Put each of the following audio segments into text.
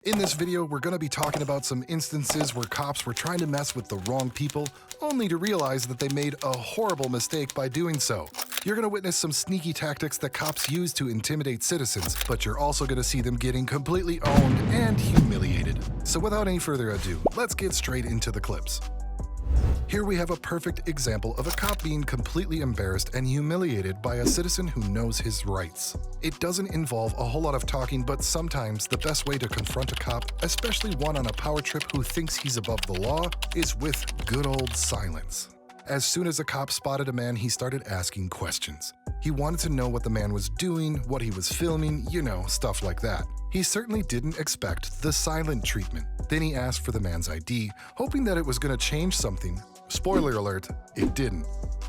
In this video, we're going to be talking about some instances where cops were trying to mess with the wrong people, only to realize that they made a horrible mistake by doing so. You're going to witness some sneaky tactics that cops use to intimidate citizens, but you're also going to see them getting completely owned and humiliated. So without any further ado, let's get straight into the clips. Here we have a perfect example of a cop being completely embarrassed and humiliated by a citizen who knows his rights. It doesn't involve a whole lot of talking, but sometimes the best way to confront a cop, especially one on a power trip who thinks he's above the law, is with good old silence. As soon as a cop spotted a man, he started asking questions. He wanted to know what the man was doing, what he was filming, stuff like that. He certainly didn't expect the silent treatment. Then he asked for the man's ID, hoping that it was going to change something. Spoiler alert, it didn't.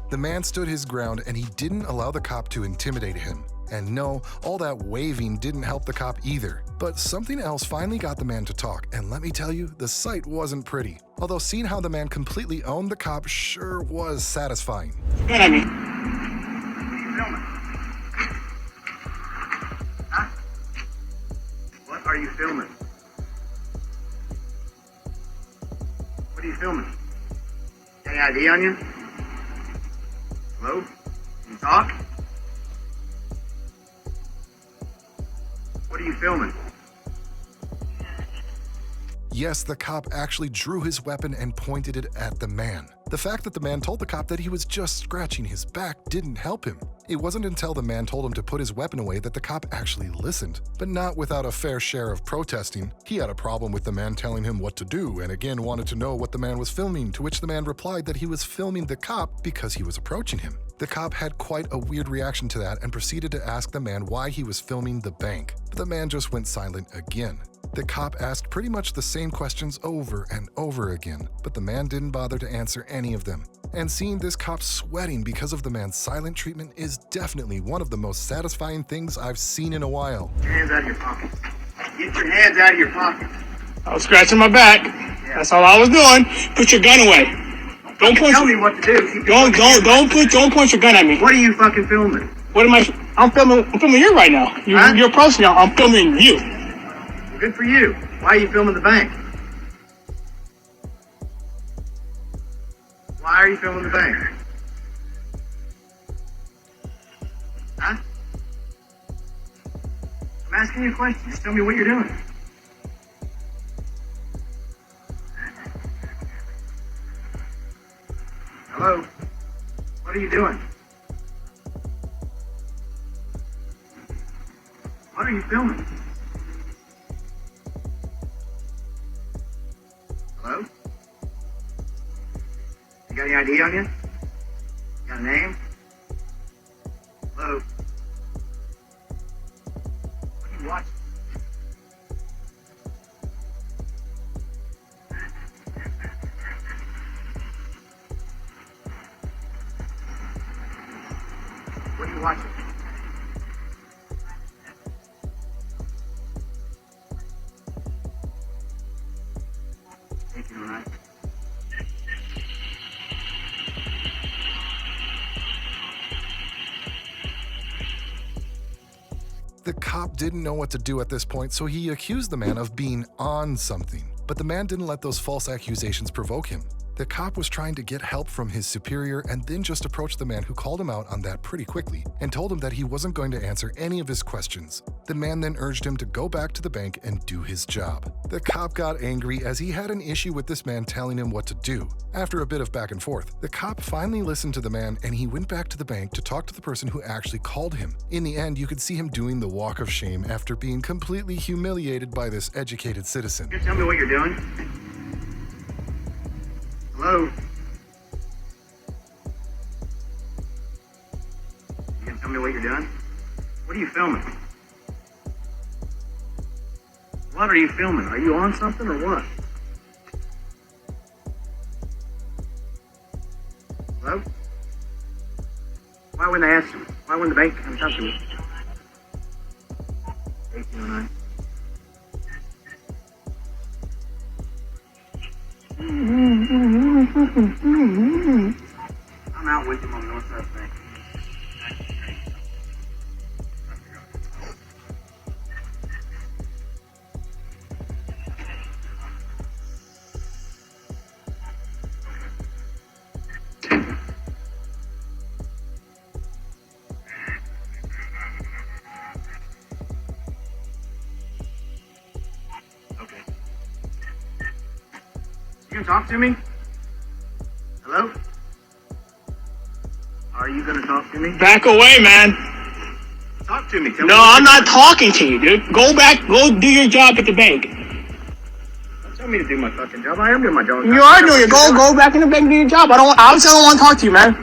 The man stood his ground and he didn't allow the cop to intimidate him. And no, all that waving didn't help the cop either. But something else finally got the man to talk, and let me tell you, the sight wasn't pretty. Although seeing how the man completely owned the cop sure was satisfying. What are you filming? Huh? What are you filming? What are you filming? Got any ID on you? Hello? Can you talk? What are you filming? Yes, the cop actually drew his weapon and pointed it at the man. The fact that the man told the cop that he was just scratching his back didn't help him. It wasn't until the man told him to put his weapon away that the cop actually listened, but not without a fair share of protesting. He had a problem with the man telling him what to do and again wanted to know what the man was filming, to which the man replied that he was filming the cop because he was approaching him. The cop had quite a weird reaction to that and proceeded to ask the man why he was filming the bank, but the man just went silent again. The cop asked pretty much the same questions over and over again, but the man didn't bother to answer any of them. And seeing this cop sweating because of the man's silent treatment is definitely one of the most satisfying things I've seen in a while. Get your hands out of your pockets. Get your hands out of your pockets. I was scratching my back. Yeah. That's all I was doing. Put your gun away. Don't point. Tell me what to do. Don't point your gun at me. What are you fucking filming? What am I? I'm filming you right now. You're approaching now. I'm filming you. Well, good for you. Why are you filming the bank? Why are you filming the bank? Huh? I'm asking you a question. Just tell me what you're doing. Hello? What are you doing? What are you filming? Hello? You got any ID on you? Got a name? Hello? What are you watching? What are you watching? Thank you, all right? The cop didn't know what to do at this point, so he accused the man of being on something. But the man didn't let those false accusations provoke him. The cop was trying to get help from his superior and then just approached the man who called him out on that pretty quickly and told him that he wasn't going to answer any of his questions. The man then urged him to go back to the bank and do his job. The cop got angry as he had an issue with this man telling him what to do. After a bit of back and forth, the cop finally listened to the man and he went back to the bank to talk to the person who actually called him. In the end, you could see him doing the walk of shame after being completely humiliated by this educated citizen. Can you tell me what you're doing? Hello? You can tell me what you're doing? What are you filming? What are you filming? Are you on something or what? Hello? Why wouldn't they answer me? Why wouldn't the bank come talk to me? 1809. I'm out with him on the north side of the bank. You gonna talk to me? Hello? Are you gonna talk to me? Back away, man. Talk to me. No, I'm not talking to you, dude. Go back. Go do your job at the bank. Don't tell me to do my fucking job. I am doing my job. You are doing it. Go back in the bank and do your job. Obviously I don't want to talk to you, man.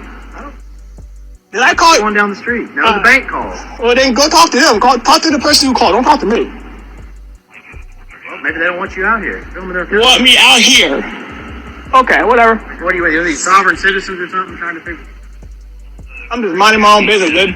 Did I call you? Going down the street. Now the bank called. Well, then go talk to them. Talk to the person who called. Don't talk to me. Well, maybe they don't want you out here. Filming their Want me out here? Okay, whatever. What are you, these sovereign citizens or something trying to figure? I'm just minding my own business, dude.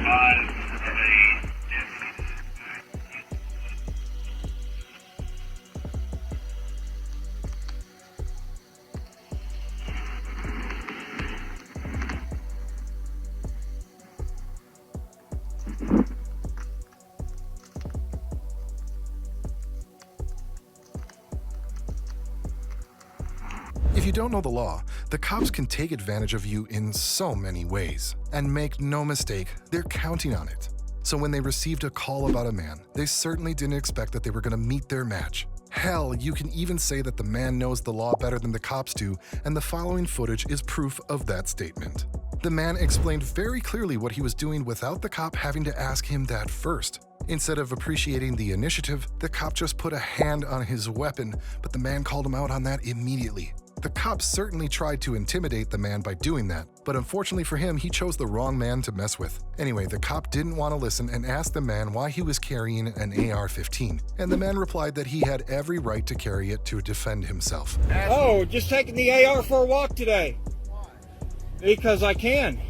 If you don't know the law, the cops can take advantage of you in so many ways. And make no mistake, they're counting on it. So when they received a call about a man, they certainly didn't expect that they were going to meet their match. Hell, you can even say that the man knows the law better than the cops do, and the following footage is proof of that statement. The man explained very clearly what he was doing without the cop having to ask him that first. Instead of appreciating the initiative, the cop just put a hand on his weapon, but the man called him out on that immediately. The cops certainly tried to intimidate the man by doing that, but unfortunately for him, he chose the wrong man to mess with. Anyway, the cop didn't want to listen and asked the man why he was carrying an AR-15, and the man replied that he had every right to carry it to defend himself. Oh, just taking the AR for a walk today. Why? Because I can.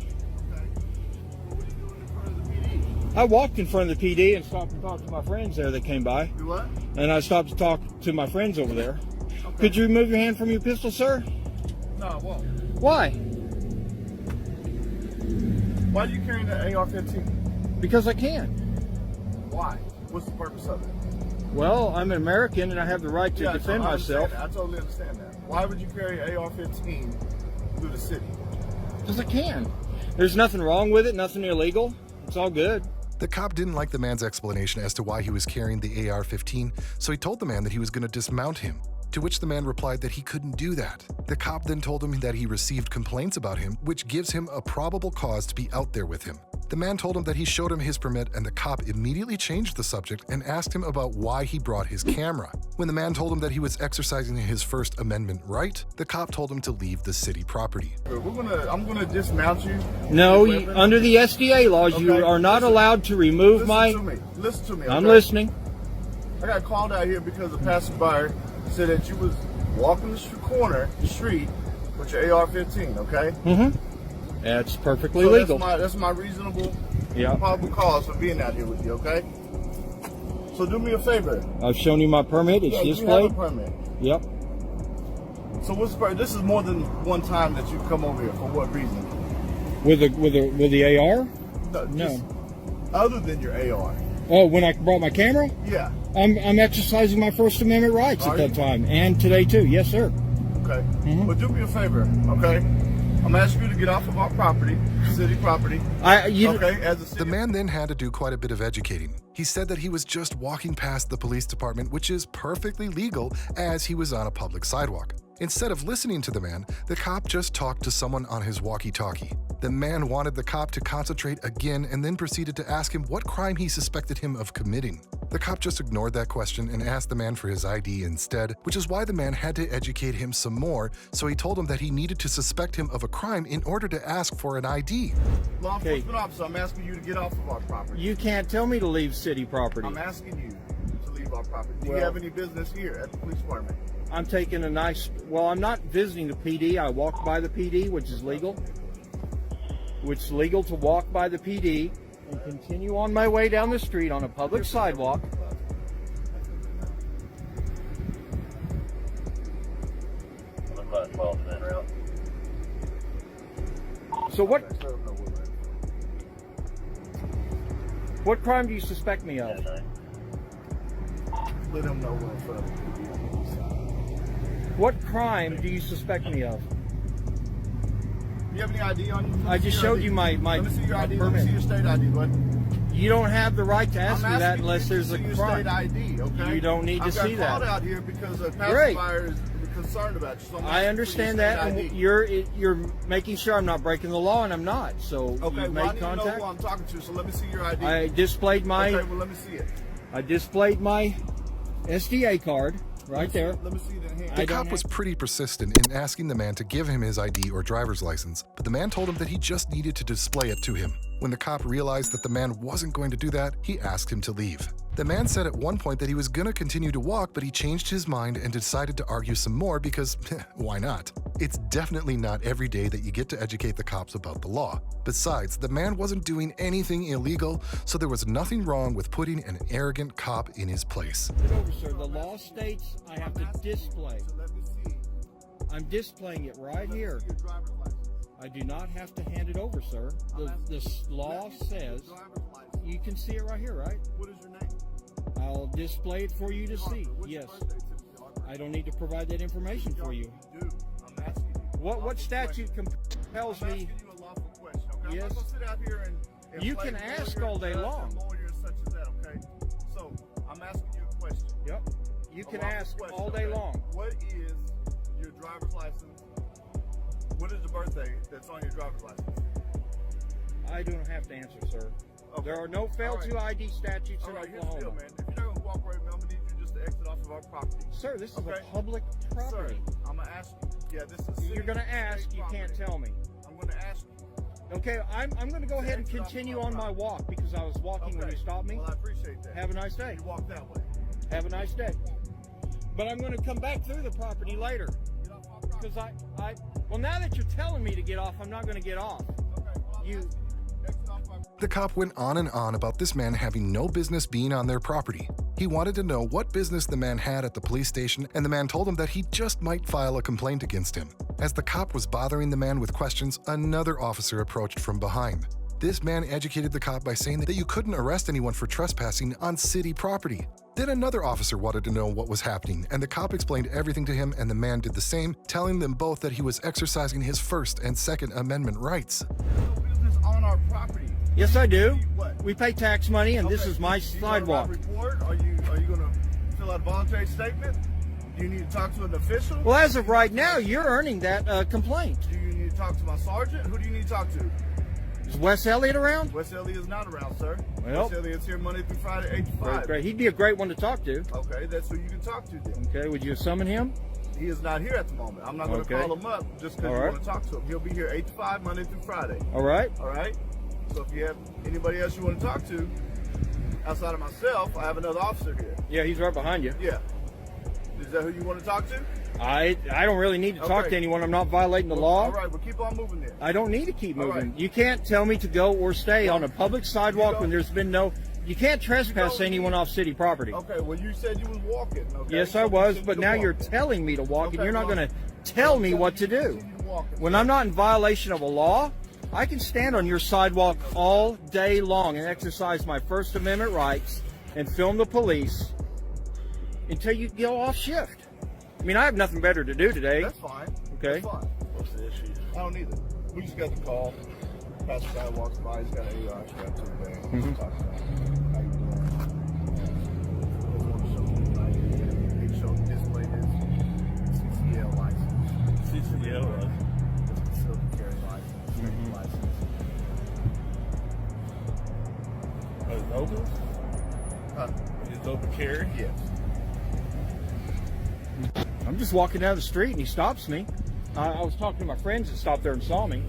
I walked in front of the PD and stopped and talked to my friends there that came by. You what? And I stopped to talk to my friends over there. Okay. Could you remove your hand from your pistol, sir? No, I won't. Why? Why are you carrying the AR-15? Because I can. Why? What's the purpose of it? Well, I'm an American and I have the right to defend myself. I totally understand that. Why would you carry an AR-15 through the city? Because I can. There's nothing wrong with it, nothing illegal. It's all good. The cop didn't like the man's explanation as to why he was carrying the AR-15, so he told the man that he was going to dismount him. To which the man replied that he couldn't do that. The cop then told him that he received complaints about him, which gives him a probable cause to be out there with him. The man told him that he showed him his permit, and the cop immediately changed the subject and asked him about why he brought his camera. When the man told him that he was exercising his First Amendment right, the cop told him to leave the city property. I'm gonna dismount you. No, under the SDA laws, okay, you are not allowed to remove Listen to me. Okay? I'm listening. I got called out here because a passerby said that you was walking the street with your AR-15, okay? Mm-hmm. That's perfectly so legal. That's my reasonable, probable cause for being out here with you, okay? So do me a favor. I've shown you my permit. It's displayed. You have a permit. Yep. So what's the this is more than one time that you've come over here. For what reason? With the AR? No. Other than your AR. Oh, when I brought my camera? Yeah. I'm exercising my First Amendment rights at that time, and today too. Yes, sir. Okay. Mm-hmm. But do me a favor, okay? I'm asking you to get off of our property, city property. The man then had to do quite a bit of educating. He said that he was just walking past the police department, which is perfectly legal, as he was on a public sidewalk. Instead of listening to the man, the cop just talked to someone on his walkie-talkie. The man wanted the cop to concentrate again and then proceeded to ask him what crime he suspected him of committing. The cop just ignored that question and asked the man for his ID instead, which is why the man had to educate him some more, so he told him that he needed to suspect him of a crime in order to ask for an ID. Law enforcement officer, I'm asking you to get off of our property. You can't tell me to leave city property. I'm asking you to leave our property. Do you have any business here at the police department? I'm taking I'm not visiting the PD. I walked by the PD, which is legal. It's legal to walk by the PD and continue on my way down the street on a public sidewalk. So what crime do you suspect me of? Let them know what's up. What crime do you suspect me of? You have any ID on you? I just showed you my Let me see your ID. Permit. Let me see your state ID, bud. You don't have the right to ask I'm me that asking unless you there's to a see your crime. state ID, okay? You don't need to see I got called that. out here because a Great. passerby is concerned about you. So I'm I asking for understand your that, state and ID. you're making sure I'm not breaking the law, and I'm not. So Okay, you've well, I made need to know contact. who I'm talking to, so let me see your ID. I displayed my Okay, well, let me see it. SDA card right there. Let me see it in hand. The I don't cop was have- pretty persistent in asking the man to give him his ID or driver's license, but the man told him that he just needed to display it to him. When the cop realized that the man wasn't going to do that, he asked him to leave. The man said at one point that he was going to continue to walk, but he changed his mind and decided to argue some more because, why not? It's definitely not every day that you get to educate the cops about the law. Besides, the man wasn't doing anything illegal, so there was nothing wrong with putting an arrogant cop in his place. Get over, sir. The law states I have to display. So let me see. I'm displaying it right here. Your driver's license. I do not have to hand it over, sir. The law says Driver's license. you can see it right here, right? What is your name? I'll display it for you to see. What's your Yes. birthday certificate, Arthur? I don't need to provide that information for you. You do. I'm asking you. What statute compels I'm me? asking you a lawful question, okay? Yes. I'm not gonna sit out here and You play can ask lawyer all day and long. lawyer such as that, okay? So I'm asking you a question. Yep. You A can lawful ask question, all day okay? long. What is your driver's license? What is the birthday that's on your driver's license? I don't have to answer, sir. Okay. There are no fail to ID statutes All in right, here's the deal, Oklahoma. man. If you're not gonna cooperate with me, I'm gonna need you just to exit off of our property. Sir, this is Okay. a public property. Sir, I'm gonna ask you. Yeah, this is. You're city going to ask, state you can't property. tell me. I'm gonna ask you. Okay, I'm going to go ahead and exit off continue of our on my walk because I was walking when Okay. you stopped me. Well, I appreciate that. Have a nice day. You walk that way. Have a nice day. But I'm going to come back through the property later Get off our property. because well, now that you're telling me to get off, I'm not going to get off. Okay, well, I'm You- asking you. Exit off our The cop went on and on about this man having no business being on their property. He wanted to know what business the man had at the police station, and the man told him that he just might file a complaint against him. As the cop was bothering the man with questions, another officer approached from behind. This man educated the cop by saying that you couldn't arrest anyone for trespassing on city property. Then another officer wanted to know what was happening, and the cop explained everything to him, and the man did the same, telling them both that he was exercising his First and Second Amendment rights. no business on our property. Yes, I do. What? We pay tax money, and this Okay, is my do you sidewalk. want to report? Are you gonna fill out a voluntary statement? Do you need to talk to an official? Well, as of right now, you're earning that complaint. Do you need to talk to my sergeant? Who do you need to talk to? Is Wes Elliott around? Wes Elliott is not around, sir. Well- Wes Elliott's here Monday through Friday, 8 to 5. Great. He'd be a great one to talk to. Okay, that's who you can talk to then. Okay, would you summon him? He is not here at the moment. I'm not going to Okay. call him up just because All you right. want to talk to him. He'll be here 8 to 5, Monday through Friday. All right. All right? So if you have anybody else you want to talk to, outside of myself, I have another officer here. Yeah, he's right behind you. Yeah. Is that who you want to talk to? I don't really need to talk Okay. to anyone. I'm not violating the law. All right, well, keep on moving then. I don't need to keep All moving. right. You can't tell me to go or stay on a public sidewalk go- when there's been no. You can't trespass go- anyone off city property. Okay, well, you said you was walking. Okay? Yes, So I you was, said but you now were you're walking. telling me to walk, and Okay, you're not well, going to tell me what to do. Continue walking. When I'm not in violation of a law, I can stand on your sidewalk all day long and exercise my First Amendment rights and film the police until you go off shift. I mean, I have nothing better to do today. That's fine. Okay. That's fine. What's the issue? I don't need it. We just got the call. Pastor guy walks by. He's got an AR strapped to the bag. Mm-hmm. Talk about it. How you doing? Just want to show you like, they show display his CCL license. CCL license. Facility carry license. Safety license. Oh, it's open? Huh? It's open carry? Yes. I'm just walking down the street and he stops me. I was talking to my friends that stopped there and saw me.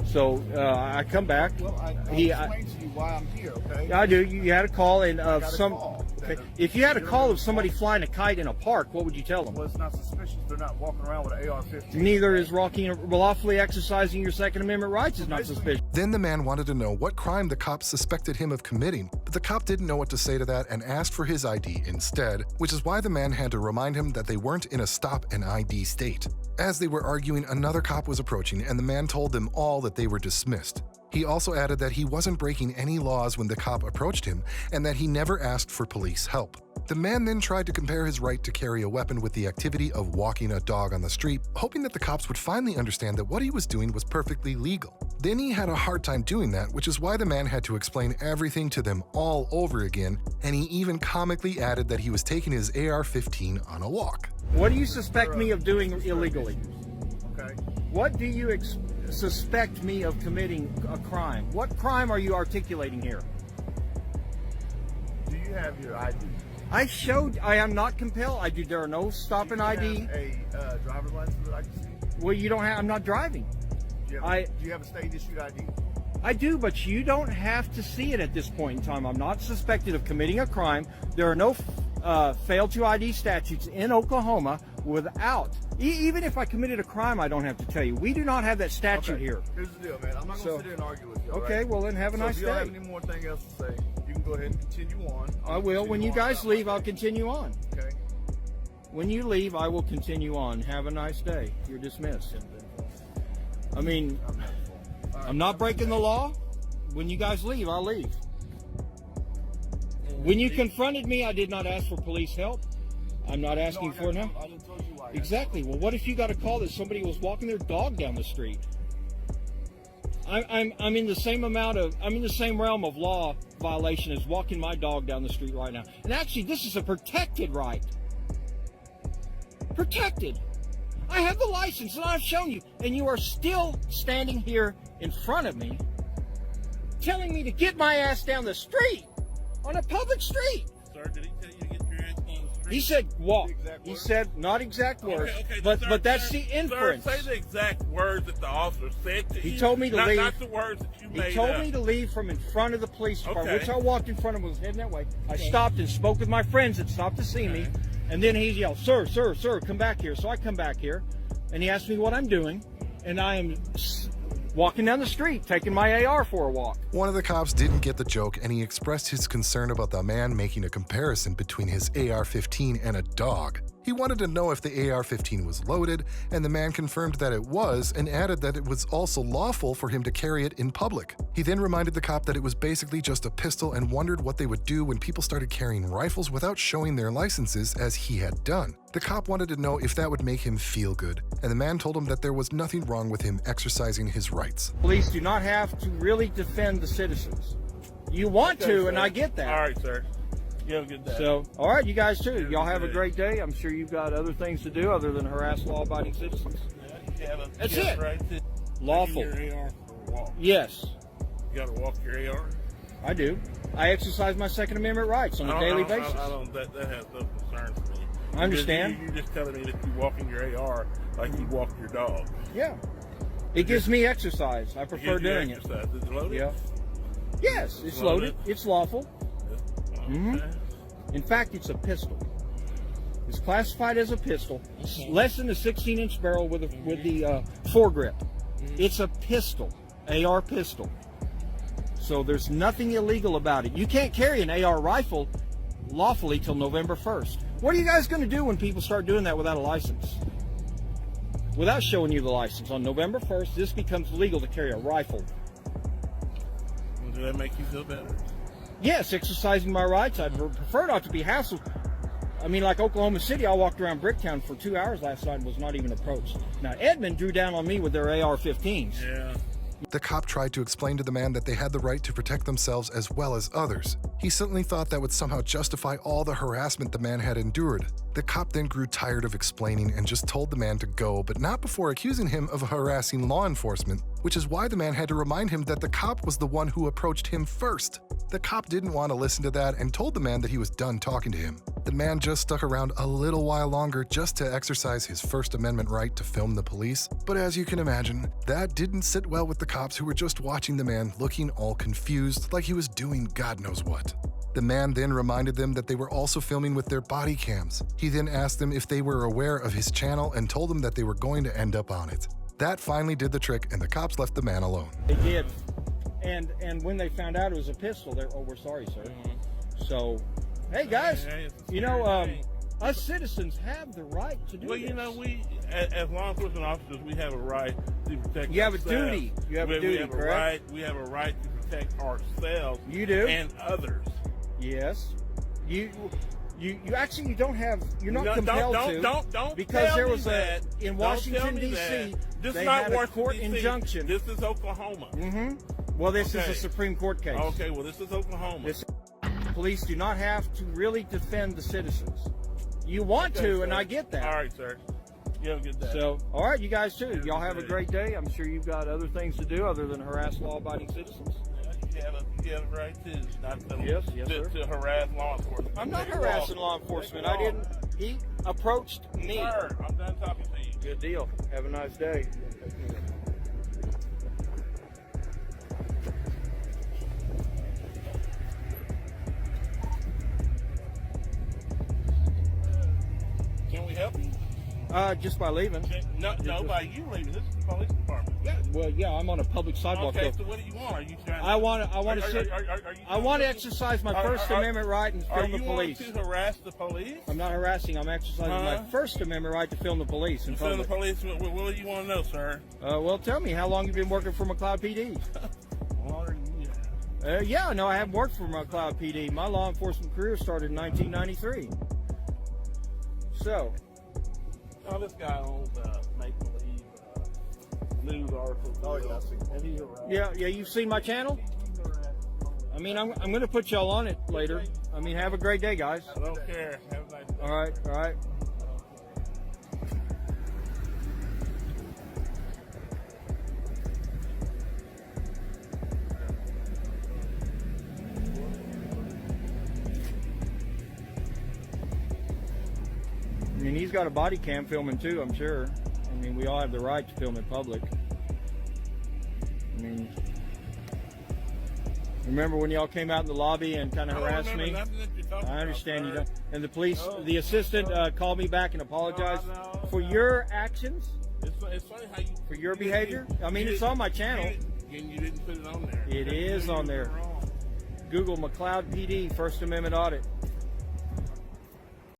So I come back. Well, I He- explained to you why I'm here, okay? I do. You had a call and of got a some. call. Okay. If you had a call of somebody flying a kite in a park, what would you tell them? Well, it's not suspicious. They're not walking around with an AR-15. Neither is lawfully exercising your Second Amendment rights is not suspicious. Then the man wanted to know what crime the cop suspected him of committing, but the cop didn't know what to say to that and asked for his ID instead, which is why the man had to remind him that they weren't in a stop and ID state. As they were arguing, another cop was approaching and the man told them all that they were dismissed. He also added that he wasn't breaking any laws when the cop approached him and that he never asked for police help. The man then tried to compare his right to carry a weapon with the activity of walking a dog on the street, hoping that the cops would finally understand that what he was doing was perfectly legal. Then he had a hard time doing that, which is why the man had to explain everything to them all over again, and he even comically added that he was taking his AR-15 on a walk. What do you suspect me of doing illegally? Okay. What do you suspect me of committing a crime? What crime are you articulating here? Do you have your ID? I am not compelled. There are no stopping ID. Do you have a driver's license that I can see? Well, you don't have, I'm not driving. Do you have a state-issued ID? I do, but you don't have to see it at this point in time. I'm not suspected of committing a crime. There are no failed to ID statutes in Oklahoma without. Even if I committed a crime, I don't have to tell you. We do not have that statute here. Here's the deal, man. I'm not going to sit here and argue with you. Okay, right? well then have a nice if you don't day. have any more thing else to say, you can go ahead and continue on. I will. When you guys leave, I'll continue on. Okay. When you leave, I will continue on. Have a nice day. You're dismissed. I mean, I'm not breaking the law. When you guys leave, I'll leave. When you confronted me, I did not ask for police help. I'm not asking for it now. I just told you why. Exactly. Well, what if you got a call that somebody was walking their dog down the street? I'm in the same I'm in the same realm of law violation as walking my dog down the street right now. And actually, this is a protected right. Protected. I have the license and I've shown you, and you are still standing here in front of me telling me to get my ass down the street on a public street. Sir, did he tell you to get your ass on the street? He said walk. Exact He words? said not exact words, Okay, but sir, that's sir, the inference. Sir, say the exact words that the officer said to you. He told me to not, leave. Not the words that you made He told up. me to leave from in front of the police department, Okay. which I walked in front of him, was heading that way. I stopped and spoke with my friends that stopped to see me, and then he yelled, "Sir, sir, sir, come back here." So I come back here, and he asked me what I'm doing, and I am walking down the street, taking my AR for a walk. One of the cops didn't get the joke, and he expressed his concern about the man making a comparison between his AR-15 and a dog. He wanted to know if the AR-15 was loaded, and the man confirmed that it was and added that it was also lawful for him to carry it in public. He then reminded the cop that it was basically just a pistol and wondered what they would do when people started carrying rifles without showing their licenses, as he had done. The cop wanted to know if that would make him feel good, and the man told him that there was nothing wrong with him exercising his rights. Police do not have to really defend the citizens. You want to, and I get that. All right, sir. You have a good day. So, all right, you guys too. Y'all have a good day. great day. I'm sure you've got other things to do other than harass law-abiding citizens. You have a, That's you have it. a right to Lawful. taking your AR for a walk. Yes, You got to walk your AR. I do. I exercise my Second Amendment rights on a daily basis. I don't. That has no concern for me. I understand. You're just telling me that you're walking your AR like you walk your dog. Yeah. It gives me exercise. I prefer Gives you doing it. exercise. Is it loaded? Yeah. Yes, it's loaded. It's lawful. Okay. In fact, it's a pistol. It's classified as a pistol. It's less than a 16-inch barrel with the foregrip. It's a pistol, AR pistol. So there's nothing illegal about it. You can't carry an AR rifle lawfully till November 1st. What are you guys going to do when people start doing that without a license? Without showing you the license. On November 1st, this becomes legal to carry a rifle. Well, does that make you feel better? Yes, exercising my rights. I'd prefer not to be hassled. I mean, like Oklahoma City, I walked around Bricktown for 2 hours last night and was not even approached. Now, Edmond drew down on me with their AR-15s. Yeah. The cop tried to explain to the man that they had the right to protect themselves as well as others. He certainly thought that would somehow justify all the harassment the man had endured. The cop then grew tired of explaining and just told the man to go, but not before accusing him of harassing law enforcement, which is why the man had to remind him that the cop was the one who approached him first. The cop didn't want to listen to that and told the man that he was done talking to him. The man just stuck around a little while longer just to exercise his First Amendment right to film the police, but as you can imagine, that didn't sit well with the cops who were just watching the man looking all confused like he was doing God knows what. The man then reminded them that they were also filming with their body cams. He then asked them if they were aware of his channel and told them that they were going to end up on it. That finally did the trick, and the cops left the man alone. They did. And when they found out it was a pistol, they're, oh, we're sorry, sir. So, hey, guys, Hey, it's a you know, scary thing. us citizens have the right to do Well, this. you know, we as law enforcement officers, we have a right to protect. You have a ourselves. duty. You have a duty, We have correct? a right. We have a right to protect ourselves. You do? and others. Yes. You actually you don't have. You're not No, compelled don't to. Because tell there me was that. in Don't Washington tell me D.C. that. This they is not had a Washington, court D.C. injunction. This is Oklahoma. Well, this is Okay. a Supreme Court case. Okay, well, this is Oklahoma. This, police do not have to really defend the citizens. You want to, sir. and I get that. All right, sir. You have a good day. So, all right, you guys too. Y'all have a great day. I'm sure you've got other things to do other than harass law-abiding citizens. You have a right to not to, Yes, sir. to harass law enforcement. I'm not harassing law enforcement. I didn't. He approached me. Sir, I'm done talking to you. Good deal. Have a nice day. Can we help you? Just by leaving. No, by you leaving. This is the police department. Yeah. Well, yeah, I'm on a public sidewalk. Okay, though. so what do you want? Are you trying to... I want to sit. Are you I want to exercise my First Amendment right and film the police. Are you want to harass the police? I'm not harassing. I'm exercising my First Amendment right to film the police in Film the public. police. What do you want to know, sir? Well, tell me, how long you been working for McLeod PD? Yeah, no, I haven't worked for McLeod PD. My law enforcement career started in 1993. So. Oh, this guy owns make-believe news articles. Oh, yeah, I see. And he's harassed. Yeah, you've seen my channel? I mean, I'm going to put y'all on it later. I mean, have a great day, guys. I don't care. Have a nice day. All right. I mean, he's got a body cam filming too, I'm sure. I mean, we all have the right to film in public. I mean, remember when y'all came out in the lobby and kind of harassed me? I understand you don't. And the police, the assistant called me back and apologized for your actions, It's funny how you... for your behavior. I mean, it's on my channel. And you didn't put it on there. It is on there. Google McLeod PD First Amendment audit.